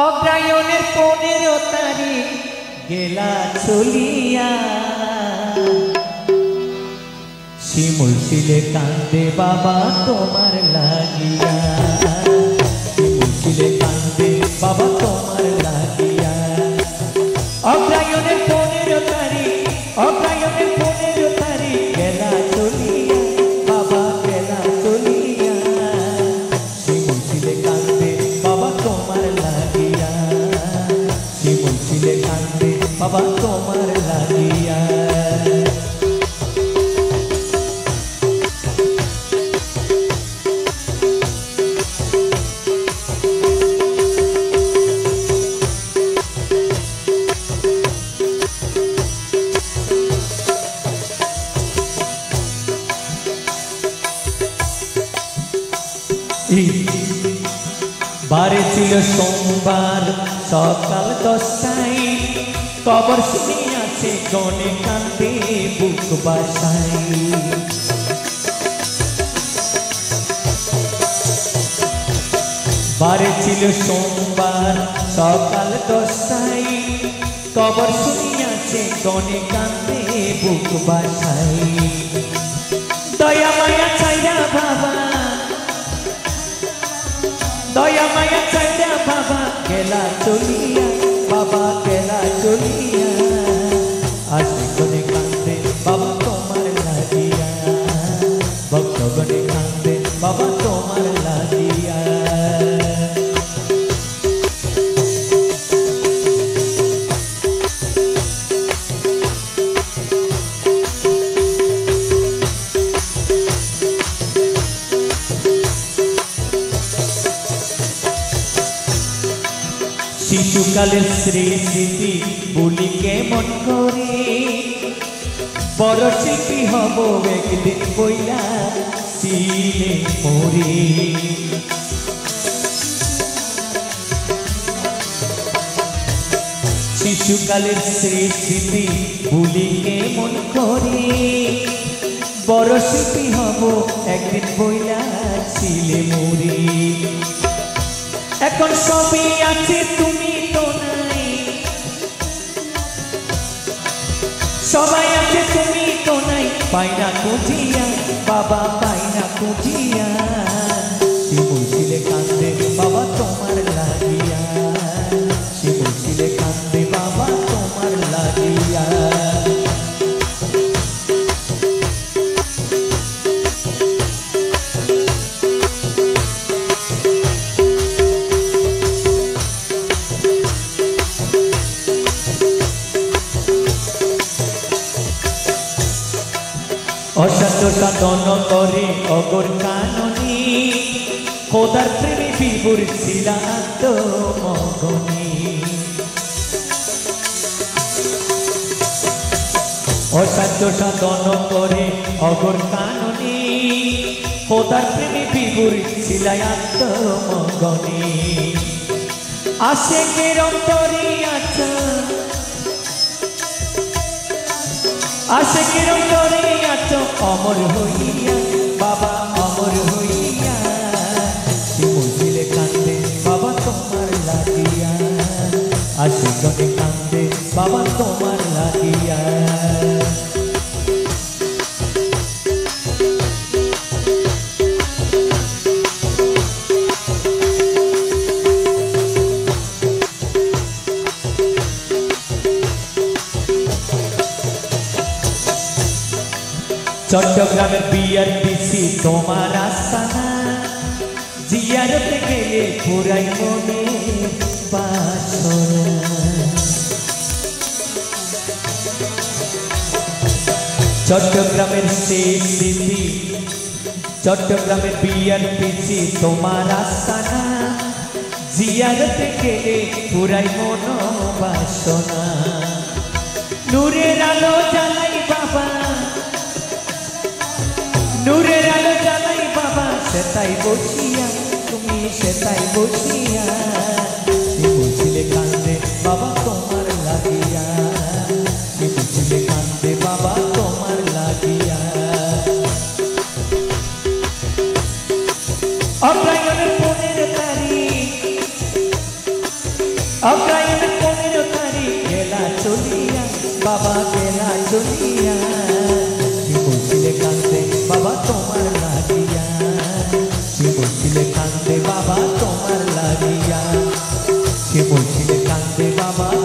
অগ্রায়ণের 15 তারিখ গেলা চলিয়া শিমুল শিলে কান্দে বাবা তোমার লাগিয়া শিমুল শিলে কান্দে বাবা তোমার লাগিয়া অগ্রায়ণের 15 তারিখ অগ্রায়ণের 15 তারিখ গেলা চলিয়া বাবা গেলা চলিয়া শিমুল শিলে কান্দে বাবা তোমার লাগিয়া শিমুল শিলে কান্দে বাবা তোমার লাগিয়া বারে ছিল সোমবার সকাল 10টায় কবর শুনিয়াছে গনে কান্দে বুক বাসাই বারে ছিল সোমবার সকাল 10টায় কবর শুনিয়াছে গনে কান্দে বুক বাসাই দয়া মায়া চাইরা বাবা দয়া মায়া চাইরা বাবা গেলা চলিয়া বাবা গেলা চলিয়া আশিকনে কান্দে বাবা তোমার লাগিয়া ভক্তগণে কান্দে বাবা তোমার লাগিয়া শিশুকালের স্মৃতি বলি কেমন করে বড় শিল্পী হব একদিন বইলা শিলে পড়ে শিশুকালের স্মৃতি বলি কেমন করে বড় শিল্পী হব একদিন বইলা শিলে মরে এখন সবই আছে তুমি তো নাই সবাই আছে তুমি তো নাই পাইনা খুঁজিয়া বাবা পাইনা খুঁজিয়া শিমুল শিলে কান্দে বাবা তোমার লাগিয়া শিমুল শিলে কান্দে বাবা তোমার লাগিয়া অসাধ্য সাধন করে অগর কাননী খোদার প্রেমী বিভোর ছিল আত্মমগ্নী অসাধ্য সাধন করে অগর কাননী খোদার প্রেমী বিভোর ছিল আত্মমগ্নী আশেকের অন্তরে আচ্ছা আশেকের অন্তরে আছো অমর হইয়া বাবা অমর হইয়া শিমুল শিলে কান্দে বাবা তোমার লাগিয়া আশেকনে কান্দে বাবা তোমার লাগিয়া চট্টগ্রামের বিআরটিসি তোমার আস্তানা জিয়ারতে গেলে পুরাই মনে বাসনা চট্টগ্রামের সেই স্মৃতি চট্টগ্রামের বিআরটিসি তোমার আস্তানা জিয়ারতে গেলে পুরাই মন বাসনা নূরের আলো জ্বালাই বাবা নূরের আলো জ্বালাই বাবা সেটাই বসিয়া তুমি সেটাই বসিয়া শিমুল শিলে কান্দে বাবা তোমার লাগিয়া শিমুল শিলে কান্দে বাবা তোমার লাগিয়া অগ্রায়ণের 15 তারিখ কাঁদে বাবা